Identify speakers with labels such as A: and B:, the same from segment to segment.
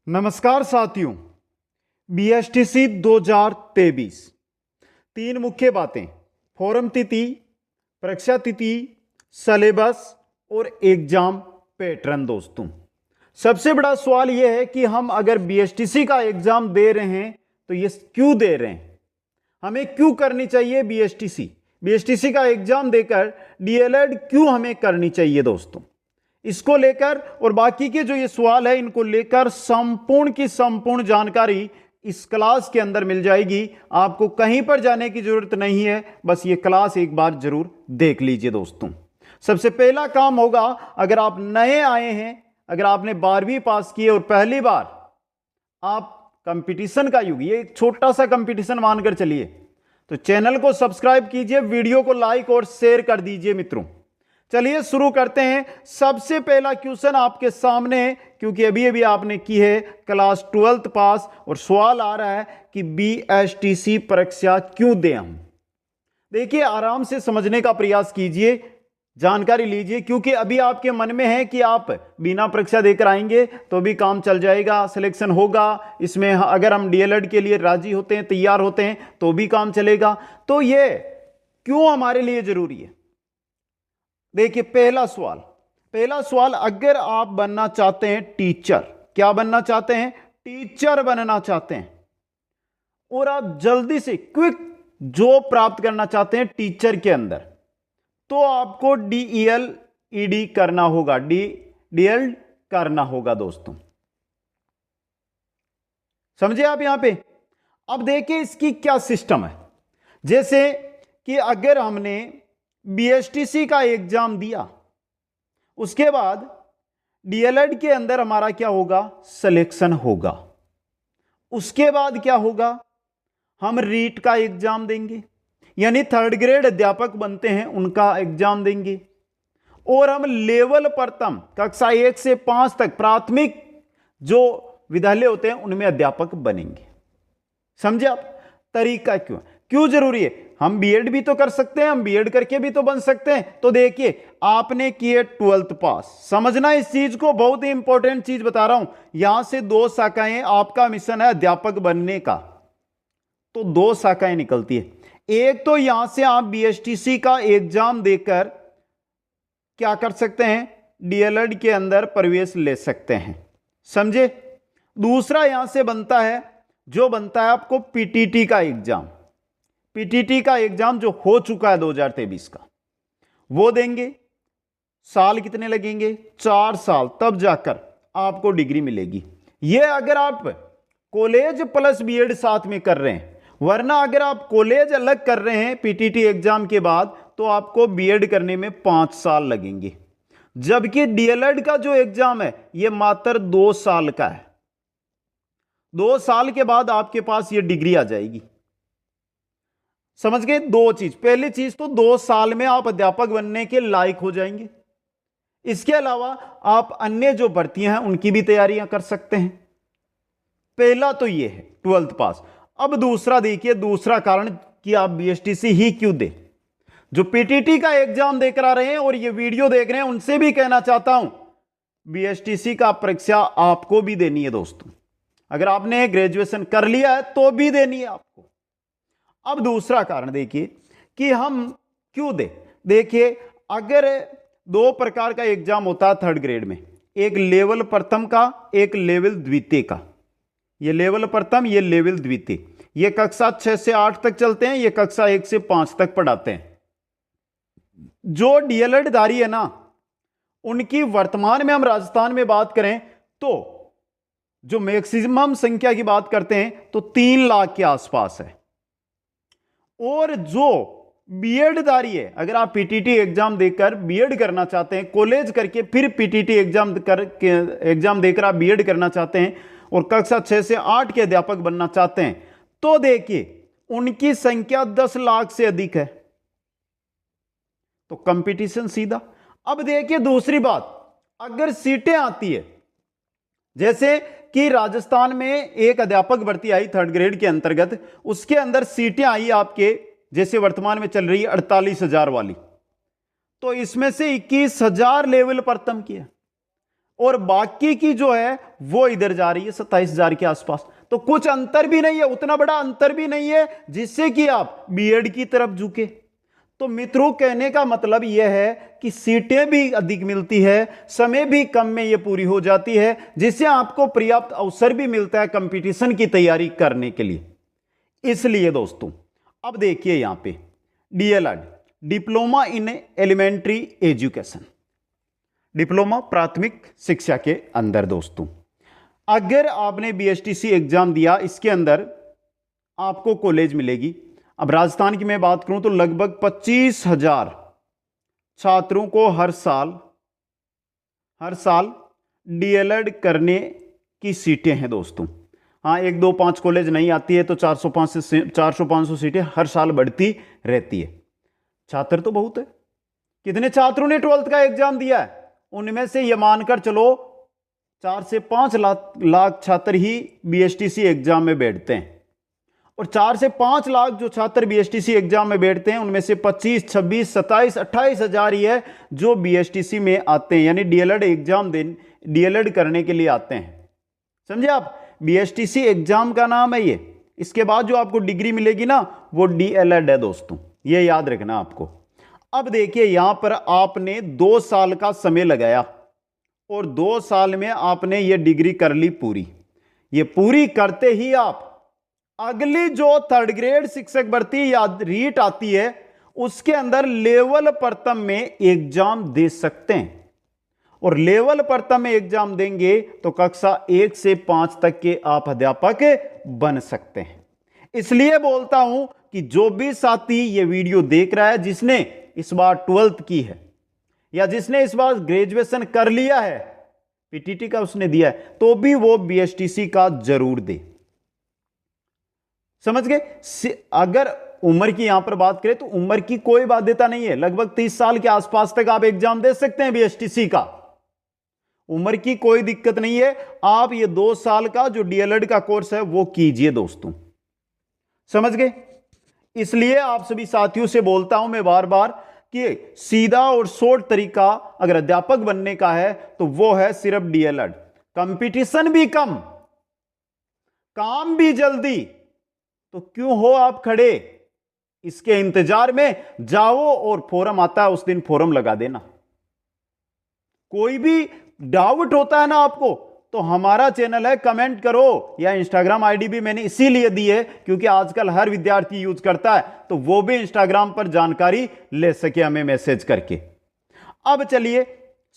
A: नमस्कार साथियों। बीएसटीसी 2023 तीन मुख्य बातें, फॉर्म तिथि, परीक्षा तिथि, सिलेबस और एग्जाम पैटर्न। दोस्तों, सबसे बड़ा सवाल यह है कि हम अगर बीएसटीसी का एग्जाम दे रहे हैं तो ये क्यों दे रहे हैं, हमें क्यों करनी चाहिए बीएसटीसी का एग्जाम देकर डीएलएड क्यों हमें करनी चाहिए। दोस्तों, इसको लेकर और बाकी के जो ये सवाल है इनको लेकर संपूर्ण की संपूर्ण जानकारी इस क्लास के अंदर मिल जाएगी। आपको कहीं पर जाने की जरूरत नहीं है, बस ये क्लास एक बार जरूर देख लीजिए। दोस्तों, सबसे पहला काम होगा, अगर आप नए आए हैं, अगर आपने 12वीं पास की है और पहली बार आप कंपटीशन का युग, ये एक छोटा सा कंपटीशन मानकर चलिए, तो चैनल को सब्सक्राइब कीजिए, वीडियो को लाइक और शेयर कर दीजिए। मित्रों, चलिए शुरू करते हैं। सबसे पहला क्वेश्चन आपके सामने है, क्योंकि अभी अभी आपने की है क्लास 12th पास, और सवाल आ रहा है कि बीएसटीसी परीक्षा क्यों दें हम। देखिए, आराम से समझने का प्रयास कीजिए, जानकारी लीजिए, क्योंकि अभी आपके मन में है कि आप बिना परीक्षा देकर आएंगे तो भी काम चल जाएगा, सिलेक्शन होगा इसमें, अगर हम डीएलएड के लिए राजी होते हैं, तैयार होते हैं तो भी काम चलेगा। तो ये क्यों हमारे लिए जरूरी है। देखिए, पहला सवाल, अगर आप बनना चाहते हैं टीचर, क्या बनना चाहते हैं, टीचर बनना चाहते हैं, और आप जल्दी से क्विक जॉब प्राप्त करना चाहते हैं टीचर के अंदर, तो आपको डीएलईडी करना होगा, डीएलएड करना होगा। दोस्तों, समझे आप यहां पे। अब देखिए इसकी क्या सिस्टम है। जैसे कि अगर हमने बीएसटीसी का एग्जाम दिया, उसके बाद डीएलएड के अंदर हमारा क्या होगा, सिलेक्शन होगा। उसके बाद क्या होगा, हम रीट का एग्जाम देंगे, यानी 3rd ग्रेड अध्यापक बनते हैं उनका एग्जाम देंगे, और हम लेवल प्रथम कक्षा 1 से 5 तक प्राथमिक जो विद्यालय होते हैं उनमें अध्यापक बनेंगे। समझे आप तरीका क्यों जरूरी है। हम बीएड भी तो कर सकते हैं, हम बीएड करके भी तो बन सकते हैं। तो देखिए, आपने किए 12th पास, समझना इस चीज को, बहुत ही इंपॉर्टेंट चीज बता रहा हूं। यहां से 2 शाखाएं, आपका मिशन है अध्यापक बनने का, तो 2 शाखाएं निकलती है। एक तो यहां से आप बीएसटीसी का एग्जाम देकर क्या कर सकते हैं, डीएलएड के अंदर प्रवेश ले सकते हैं। समझे। दूसरा यहां से बनता है आपको पीटीटी का एग्जाम। पीटीटी का एग्जाम जो हो चुका है 2023 का, वो देंगे। साल कितने लगेंगे, 4 साल, तब जाकर आपको डिग्री मिलेगी। ये अगर आप कॉलेज प्लस बीएड साथ में कर रहे हैं, वरना अगर आप कॉलेज अलग कर रहे हैं पीटीटी एग्जाम के बाद, तो आपको बीएड करने में 5 साल लगेंगे। जबकि डीएलएड का जो एग्जाम है ये मात्र 2 साल का है। 2 साल के बाद आपके पास ये डिग्री आ जाएगी। समझ गए। 2 चीज, पहली चीज तो 2 साल में आप अध्यापक बनने के लायक हो जाएंगे। इसके अलावा आप अन्य जो भर्तियां हैं उनकी भी तैयारियां कर सकते हैं। पहला तो ये है 12th पास। अब दूसरा देखिए, दूसरा कारण कि आप बीएसटीसी ही क्यों दे। जो पीटीटी का एग्जाम देकर आ रहे हैं और ये वीडियो देख रहे हैं, उनसे भी कहना चाहता हूं, बीएसटीसी का परीक्षा आपको भी देनी है। दोस्तों, अगर आपने ग्रेजुएशन कर लिया है तो भी देनी है आपको। अब दूसरा कारण देखिए कि हम क्यों दे। देखिए, अगर 2 प्रकार का एग्जाम होता है 3rd ग्रेड में, एक लेवल प्रथम का, एक लेवल द्वितीय का। ये लेवल प्रथम, ये लेवल द्वितीय, ये कक्षा 6 से 8 तक चलते हैं, ये कक्षा 1 से 5 तक पढ़ाते हैं। जो डीएलएड धारी है ना, उनकी वर्तमान में हम राजस्थान में बात करें तो जो मैक्सिमम संख्या की बात करते हैं तो 3 लाख के आसपास है। और जो बीएड धारी है, अगर आप पीटीटी एग्जाम देकर बीएड करना चाहते हैं, कॉलेज करके फिर पीटीटी एग्जाम देकर आप बीएड करना चाहते हैं और कक्षा 6 से 8 के अध्यापक बनना चाहते हैं, तो देखिए उनकी संख्या 10 लाख से अधिक है। तो कंपटीशन सीधा। अब देखिए दूसरी बात, अगर सीटें आती है, जैसे कि राजस्थान में एक अध्यापक भर्ती आई 3rd ग्रेड के अंतर्गत, उसके अंदर सीटें आई आपके, जैसे वर्तमान में चल रही है 48,000 वाली, तो इसमें से 21,000 लेवल प्रथम की है और बाकी की जो है वो इधर जा रही है 27,000 के आसपास। तो कुछ अंतर भी नहीं है, उतना बड़ा अंतर भी नहीं है जिससे कि आप बीएड की तरफ झुके। तो मित्रों, कहने का मतलब यह है कि सीटें भी अधिक मिलती है, समय भी कम में यह पूरी हो जाती है, जिससे आपको पर्याप्त अवसर भी मिलता है कंपटीशन की तैयारी करने के लिए। इसलिए दोस्तों, अब देखिए यहां पे D El Ed, diploma in elementary education, diploma प्राथमिक शिक्षा के अंदर दोस्तों, अगर आपने बीएसटीसी एग्जाम दिया, इसके अंदर आपको कॉलेज मिलेगी। अब राजस्थान की मैं बात करूं तो लगभग 25,000 छात्रों को हर साल डीएलएड करने की सीटें हैं दोस्तों। हाँ, 1, 2, 5 कॉलेज नहीं आती है तो 400-500 सीटें हर साल बढ़ती रहती है। छात्र तो बहुत है। कितने छात्रों ने 12th का एग्जाम दिया है? उनमें से ये मानकर चलो 4 से 5 लाख छात्र ही बीएसटीसी एग्जाम में बैठते हैं। और 4 से 5 लाख जो छात्र बीएसटीसी एग्जाम में बैठते हैं, उनमें से 25, 26, 27, 28 हजार ही है जो बीएसटीसी में आते हैं, यानी डीएलएड एग्जाम डीएलएड करने के लिए आते हैं। समझे आप? बीएसटीसी एग्जाम का नाम है ये। इसके बाद जो आपको डिग्री मिलेगी ना, वो डीएलएड है दोस्तों, ये याद रखना आपको। अब देखिए यहां पर आपने 2 साल का समय लगाया और 2 साल में आपने ये डिग्री कर ली पूरी। ये पूरी करते ही आप अगली जो 3rd ग्रेड शिक्षक भर्ती या रीट आती है, उसके अंदर लेवल प्रथम में एग्जाम दे सकते हैं। और लेवल प्रथम में एग्जाम देंगे तो कक्षा 1 से 5 तक के आप अध्यापक बन सकते हैं। इसलिए बोलता हूं कि जो भी साथी ये वीडियो देख रहा है, जिसने इस बार 12th की है या जिसने इस बार ग्रेजुएशन कर लिया है, पीटीटी का उसने दिया है, तो भी वो बीएसटीसी का जरूर दे। समझ गए? अगर उम्र की यहां पर बात करें तो उम्र की कोई बाध्यता नहीं है। लगभग 30 साल के आसपास तक आप एग्जाम दे सकते हैं बीएसटीसी का। उम्र की कोई दिक्कत नहीं है। आप ये 2 साल का जो डीएलएड का कोर्स है वो कीजिए दोस्तों। समझ गए? इसलिए आप सभी साथियों से बोलता हूं मैं बार बार कि सीधा और शॉर्ट तरीका अगर अध्यापक बनने का है तो वो है सिर्फ डीएलएड। कंपटीशन भी कम, काम भी जल्दी, तो क्यों हो आप खड़े? इसके इंतजार में जाओ और फॉर्म आता है उस दिन फॉर्म लगा देना। कोई भी डाउट होता है ना आपको, तो हमारा चैनल है, कमेंट करो, या इंस्टाग्राम आईडी भी मैंने इसीलिए दी है क्योंकि आजकल हर विद्यार्थी यूज करता है, तो वो भी इंस्टाग्राम पर जानकारी ले सके हमें मैसेज करके। अब चलिए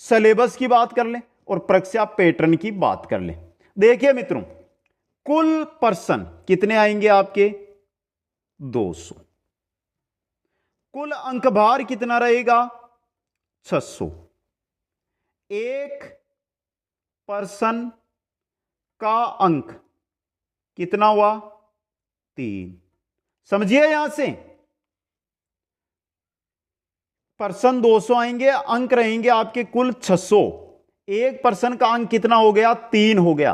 A: सिलेबस की बात कर लें और परीक्षा पैटर्न की बात कर लें। देखिए मित्रों, कुल पर्सन कितने आएंगे आपके? 200। कुल अंक भार कितना रहेगा? 600। एक पर्सन का अंक कितना हुआ? 3। समझिए यहां से, पर्सन 200 आएंगे, अंक रहेंगे आपके कुल 600। एक पर्सन का अंक कितना हो गया? 3 हो गया।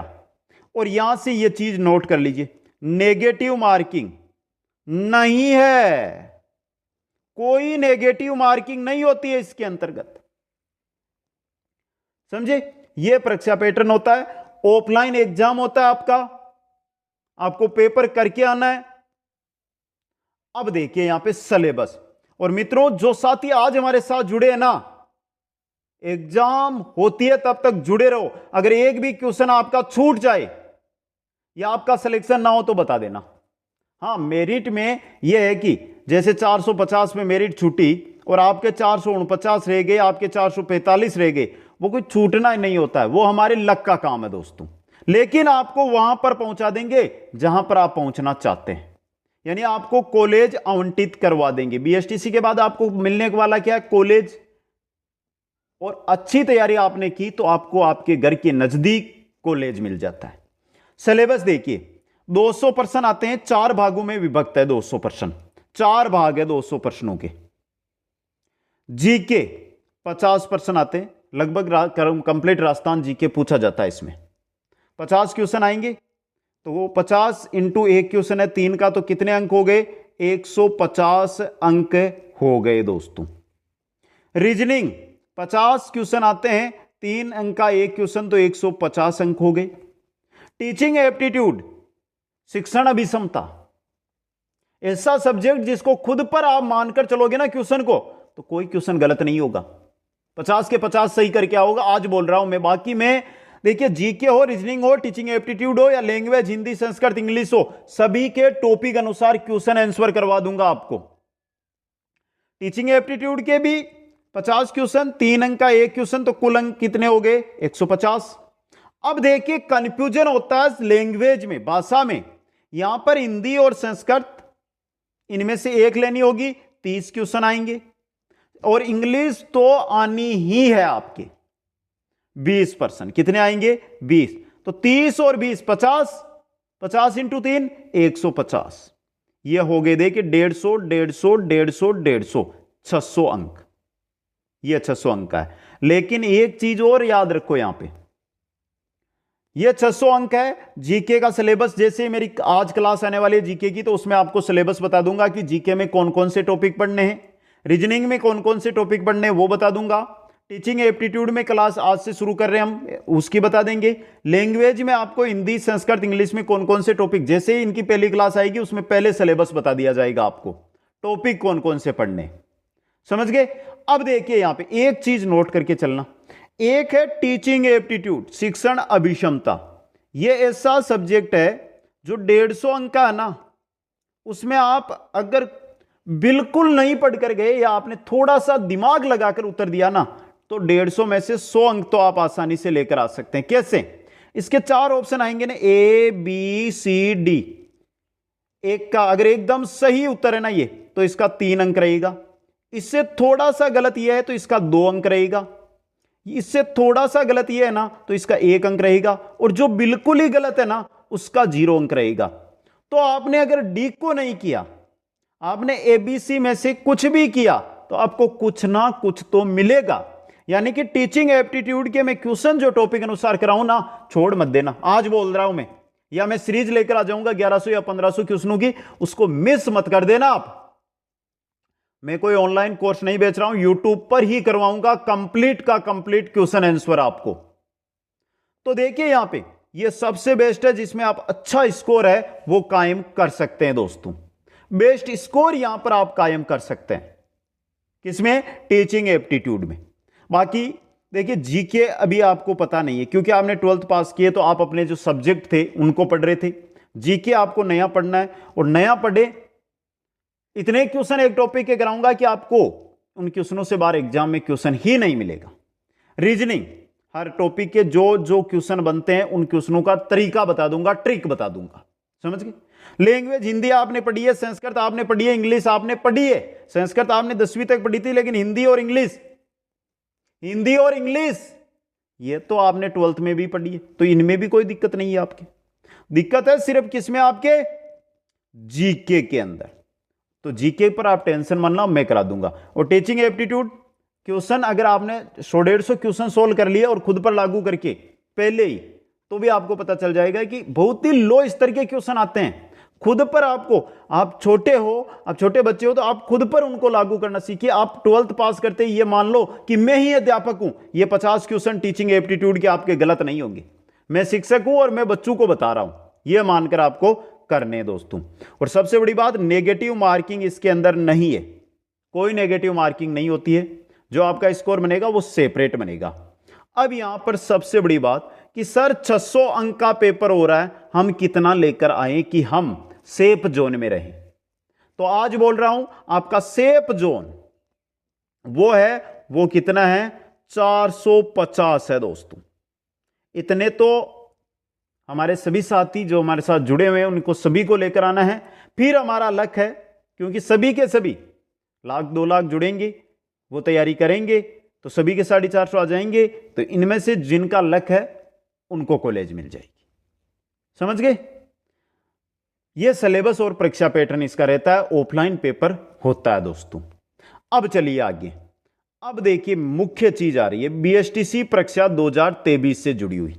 A: और यहां से यह चीज नोट कर लीजिए, नेगेटिव मार्किंग नहीं है, कोई नेगेटिव मार्किंग नहीं होती है इसके अंतर्गत। समझे? यह परीक्षा पैटर्न होता है। ऑफलाइन एग्जाम होता है आपका, आपको पेपर करके आना है। अब देखिए यहां पे सिलेबस। और मित्रों, जो साथी आज हमारे साथ जुड़े हैं ना, एग्जाम होती है तब तक जुड़े रहो। अगर एक भी क्वेश्चन आपका छूट जाए या आपका सिलेक्शन ना हो तो बता देना। हां, मेरिट में यह है कि जैसे 450 में मेरिट छूटी और आपके 449 रह गए, आपके 445 रह गए, वो कोई छूटना नहीं होता है, वो हमारे लक का काम है दोस्तों। लेकिन आपको वहां पर पहुंचा देंगे जहां पर आप पहुंचना चाहते हैं, यानी आपको कॉलेज आवंटित करवा देंगे। बीएसटीसी के बाद आपको मिलने वाला क्या है? कॉलेज। और अच्छी तैयारी आपने की तो आपको आपके घर के नजदीक कॉलेज मिल जाता है। सिलेबस देखिए, 200 प्रश्न आते हैं, 4 भागों में विभक्त है 200 प्रश्न, 4 भाग है 200 प्रश्नों के। जीके 50 प्रश्न आते हैं, लगभग कंप्लीट राजस्थान जीके पूछा जाता है इसमें। 50 क्वेश्चन आएंगे, तो वो 50 इंटू 1 क्वेश्चन है 3 का, तो कितने अंक हो गए? 150 अंक हो गए दोस्तों। रीजनिंग 50 क्वेश्चन आते हैं, 3 अंक का एक क्वेश्चन तो 150 अंक हो गए। टीचिंग एप्टीट्यूड, शिक्षण अभिक्षमता, ऐसा सब्जेक्ट जिसको खुद पर आप मानकर चलोगे ना क्वेश्चन को, तो कोई क्वेश्चन गलत नहीं होगा, 50 के 50 सही करके आओगे। आज बोल रहा हूं मैं, बाकी में देखिए जीके हो, रीजनिंग हो, टीचिंग एप्टीट्यूड हो या लैंग्वेज हिंदी संस्कृत इंग्लिश हो, सभी के टॉपिक अनुसार क्वेश्चन आंसर करवा दूंगा आपको। टीचिंग एप्टीट्यूड के भी 50 क्वेश्चन, 3 अंक का एक क्वेश्चन, तो कुल अंक कितने हो गए? 150। अब देखिए कंफ्यूजन होता है लैंग्वेज में, भाषा में, यहां पर हिंदी और संस्कृत इनमें से एक लेनी होगी, 30 क्वेश्चन आएंगे, और इंग्लिश तो आनी ही है आपके 20%। कितने आएंगे? 20। तो 30 और 20 50, 50 इंटू 3 150। ये हो गए देखिए 150, 150, 150, 150, 600 अंक। ये 600 अंक का है। लेकिन एक चीज और याद रखो यहां पे, ये 600 अंक है। जीके का सिलेबस, जैसे मेरी आज क्लास आने वाली है जीके की, तो उसमें आपको सिलेबस बता दूंगा कि जीके में कौन कौन से टॉपिक पढ़ने हैं, रीजनिंग में कौन कौन से टॉपिक पढ़ने हैं वो बता दूंगा, टीचिंग एप्टीट्यूड में क्लास आज से शुरू कर रहे हैं हम, उसकी बता देंगे, लैंग्वेज में आपको हिंदी संस्कृत इंग्लिश में कौन कौन से टॉपिक, जैसे ही इनकी पहली क्लास आएगी उसमें पहले सिलेबस बता दिया जाएगा आपको, टॉपिक कौन कौन से पढ़ने। समझ गए? अब देखिए यहां पे एक चीज नोट करके चलना, एक है टीचिंग एप्टीट्यूड, शिक्षण अभिक्षमता। यह ऐसा सब्जेक्ट है जो 150 अंक का है ना, उसमें आप अगर बिल्कुल नहीं पढ़कर गए या आपने थोड़ा सा दिमाग लगाकर उत्तर दिया ना, तो 150 में से 100 अंक तो आप आसानी से लेकर आ सकते हैं। कैसे? इसके 4 ऑप्शन आएंगे ना, ए बी सी डी। एक का अगर एकदम सही उत्तर है ना ये, तो इसका 3 अंक रहेगा, इससे थोड़ा सा गलत यह है तो इसका 2 अंक रहेगा, इससे थोड़ा सा गलत यह है ना तो इसका 1 अंक रहेगा, और जो बिल्कुल ही गलत है ना उसका 0 अंक रहेगा। तो आपने अगर डी को नहीं किया, आपने एबीसी में से कुछ भी किया, तो आपको कुछ ना कुछ तो मिलेगा। यानी कि टीचिंग एप्टीट्यूड के मैं क्वेश्चन जो टॉपिक अनुसार कराऊं ना, छोड़ मत देना। आज बोल रहा हूं मैं, या मैं सीरीज लेकर आ जाऊंगा 1100 या 1500 क्वेश्चनों की, उसको मिस मत कर देना आप। मैं कोई ऑनलाइन कोर्स नहीं बेच रहा हूं, यूट्यूब पर ही करवाऊंगा कंप्लीट का कंप्लीट क्वेश्चन आंसर आपको। तो देखिए यहां पे ये सबसे बेस्ट है जिसमें आप अच्छा स्कोर है वो कायम कर सकते हैं दोस्तों। बेस्ट स्कोर यहां पर आप कायम कर सकते हैं किसमें? टीचिंग एप्टीट्यूड में। बाकी देखिए जीके अभी आपको पता नहीं है क्योंकि आपने 12th पास किए, तो आप अपने जो सब्जेक्ट थे उनको पढ़ रहे थे। जीके आपको नया पढ़ना है, और नया पढ़े, इतने क्वेश्चन एक टॉपिक के कराऊंगा कि आपको उन क्वेश्चनों से बाहर एग्जाम में क्वेश्चन ही नहीं मिलेगा। रीजनिंग, हर टॉपिक के जो जो क्वेश्चन बनते हैं उन क्वेश्चनों का तरीका बता दूंगा, ट्रिक बता दूंगा। समझ गए? लैंग्वेज हिंदी आपने पढ़ी है, संस्कृत आपने पढ़ी है, इंग्लिश आपने पढ़ी है। संस्कृत आपने 10वीं तक पढ़ी थी, लेकिन हिंदी और इंग्लिश ये तो आपने 12th में भी पढ़ी है, तो इनमें भी कोई दिक्कत नहीं है आपकी। दिक्कत है सिर्फ किसमें? आपके जीके के अंदर। तो जीके पर आप टेंशन मत लो, मैं करा दूंगा। और टीचिंग एप्टीट्यूड क्वेश्चन अगर आपने 100-150 क्वेश्चन सोल्व कर लिए और खुद पर लागू करके पहले ही, तो भी आपको पता चल जाएगा कि बहुत ही लो स्तर के क्वेश्चन आते हैं। खुद पर आपको, आप छोटे हो, आप छोटे बच्चे हो, तो आप खुद पर उनको लागू करना सीखिए। आप 12th पास करते ही ये मान लो कि मैं ही अध्यापक हूं, ये 50 क्वेश्चन टीचिंग एप्टीट्यूड के आपके गलत नहीं होंगे। मैं शिक्षक हूं और मैं बच्चों को बता रहा हूं, यह मानकर आपको करने दोस्तों। और सबसे बड़ी बात, नेगेटिव मार्किंग इसके अंदर नहीं है, कोई नेगेटिव मार्किंग नहीं होती है। जो आपका स्कोर बनेगा वो सेपरेट बनेगा। अब यहां पर सबसे बड़ी बात कि सर 600 अंक का पेपर हो रहा है, हम कितना लेकर आए कि हम सेफ जोन में रहें? तो आज बोल रहा हूं आपका सेफ जोन वो कितना है? 450 है दोस्तों। इतने तो हमारे सभी साथी जो हमारे साथ जुड़े हुए हैं उनको सभी को लेकर आना है। फिर हमारा लक्ष्य है, क्योंकि सभी के सभी 1,00,000-2 लाख जुड़ेंगे, वो तैयारी करेंगे, तो सभी के 450 आ जाएंगे। तो इनमें से जिनका लक्ष्य है उनको कॉलेज मिल जाएगी। समझ गए? यह सिलेबस और परीक्षा पैटर्न इसका रहता है, ऑफलाइन पेपर होता है दोस्तों। अब चलिए आगे। अब देखिए मुख्य चीज आ रही है, बीएसटीसी परीक्षा 2023 से जुड़ी हुई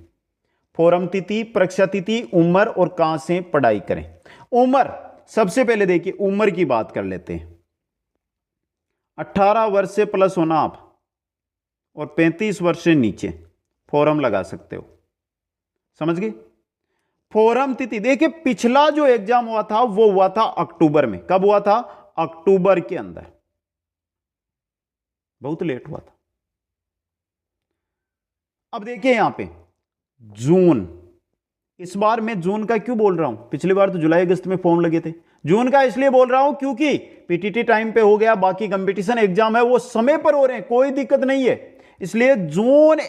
A: फॉर्म तिथि, परीक्षा तिथि, उम्र और कहां से पढ़ाई करें। उम्र, सबसे पहले देखिए उम्र की बात कर लेते हैं। 18 वर्ष से प्लस होना आप, और 35 वर्ष से नीचे। फॉर्म लगा सकते हो। समझ गए? फॉर्म तिथि देखिए, पिछला जो एग्जाम हुआ था वो हुआ था अक्टूबर में। कब हुआ था? अक्टूबर के अंदर, बहुत लेट हुआ था। अब देखिए यहां पे जून, इस बार मैं जून का क्यों बोल रहा हूं? पिछली बार तो जुलाई अगस्त में फॉर्म लगे थे। जून का इसलिए बोल रहा हूं क्योंकि पीटीटी टाइम पे हो गया, बाकी कंपटीशन एग्जाम है वो समय पर हो रहे हैं, कोई दिक्कत नहीं है। इसलिए जून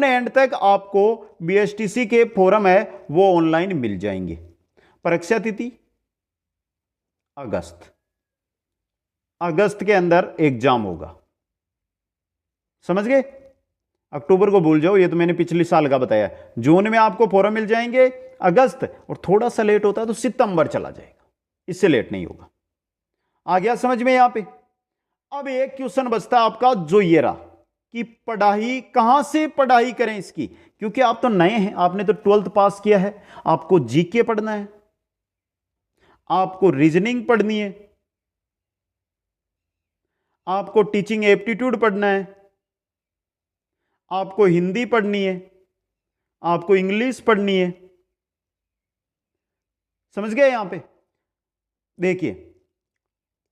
A: एंड तक आपको बीएसटीसी के फॉर्म है वो ऑनलाइन मिल जाएंगे। परीक्षा तिथि अगस्त के अंदर एग्जाम होगा। समझ गए? अक्टूबर को भूल जाओ, ये तो मैंने पिछले साल का बताया। जून में आपको फॉर्म मिल जाएंगे, अगस्त, और थोड़ा सा लेट होता है तो सितंबर चला जाएगा, इससे लेट नहीं होगा। आ गया समझ में? यहां पे अब एक क्वेश्चन बचता है आपका, जो ये रहा कि पढ़ाई कहां से पढ़ाई करें इसकी, क्योंकि आप तो नए हैं, आपने तो 12th पास किया है। आपको जीके पढ़ना है, आपको रीजनिंग पढ़नी है, आपको टीचिंग एप्टीट्यूड पढ़ना है, आपको हिंदी पढ़नी है, आपको इंग्लिश पढ़नी है। समझ गए? यहां पे देखिए,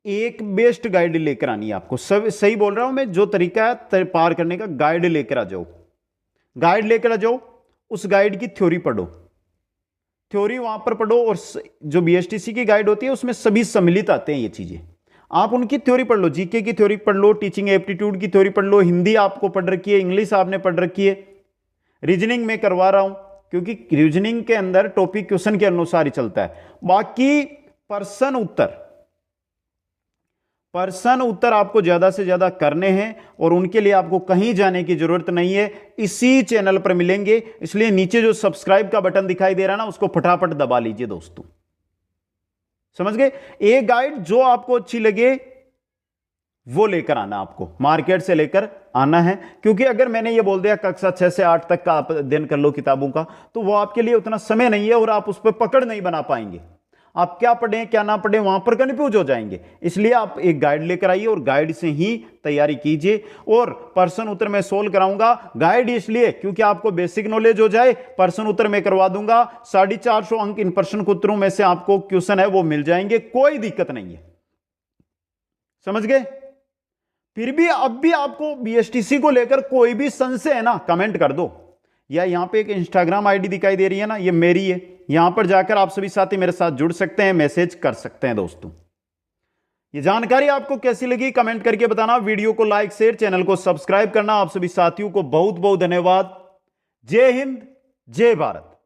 A: एक बेस्ट गाइड लेकर आनी है आपको। सब सही बोल रहा हूं मैं, जो तरीका है पार करने का, गाइड लेकर आ जाओ। गाइड लेकर आ जाओ, उस गाइड की थ्योरी पढ़ो, थ्योरी वहां पर पढ़ो। और जो बीएसटीसी की गाइड होती है उसमें सभी सम्मिलित आते हैं ये चीजें, आप उनकी थ्योरी पढ़ लो। जीके की थ्योरी पढ़ लो, टीचिंग एप्टीट्यूड की थ्योरी पढ़ लो, हिंदी आपको पढ़ रखी है, इंग्लिश आपने पढ़ रखी है। रीजनिंग में करवा रहा हूं क्योंकि रीजनिंग के अंदर टॉपिक क्वेश्चन के अनुसार ही चलता है। बाकी प्रश्न उत्तर आपको ज्यादा से ज्यादा करने हैं और उनके लिए आपको कहीं जाने की जरूरत नहीं है, इसी चैनल पर मिलेंगे। इसलिए नीचे जो सब्सक्राइब का बटन दिखाई दे रहा है ना, उसको फटाफट दबा लीजिए दोस्तों। समझ गए? एक गाइड जो आपको अच्छी लगे वो लेकर आना, आपको मार्केट से लेकर आना है। क्योंकि अगर मैंने ये बोल दिया कक्षा 6 से 8 तक का आप अध्ययन कर लो किताबों का, तो वो आपके लिए उतना समय नहीं है और आप उस पर पकड़ नहीं बना पाएंगे। आप क्या पढ़ें क्या ना पढ़ें वहां पर कंफ्यूज हो जाएंगे। इसलिए आप एक गाइड लेकर आइए और गाइड से ही तैयारी कीजिए। और प्रश्न उत्तर मैं सोल्व कराऊंगा। गाइड इसलिए क्योंकि आपको बेसिक नॉलेज हो जाए, प्रश्न उत्तर मैं करवा दूंगा। 450 अंक इन प्रश्न उत्तरों में से आपको क्वेश्चन है वो मिल जाएंगे, कोई दिक्कत नहीं है। समझ गए? फिर भी अब भी आपको बीएसटीसी को लेकर कोई भी संशय है ना, कमेंट कर दो। या यहां पे एक इंस्टाग्राम आईडी दिखाई दे रही है ना, ये मेरी है। यहां पर जाकर आप सभी साथी मेरे साथ जुड़ सकते हैं, मैसेज कर सकते हैं दोस्तों। ये जानकारी आपको कैसी लगी कमेंट करके बताना। वीडियो को लाइक शेयर, चैनल को सब्सक्राइब करना। आप सभी साथियों को बहुत बहुत धन्यवाद। जय हिंद, जय भारत।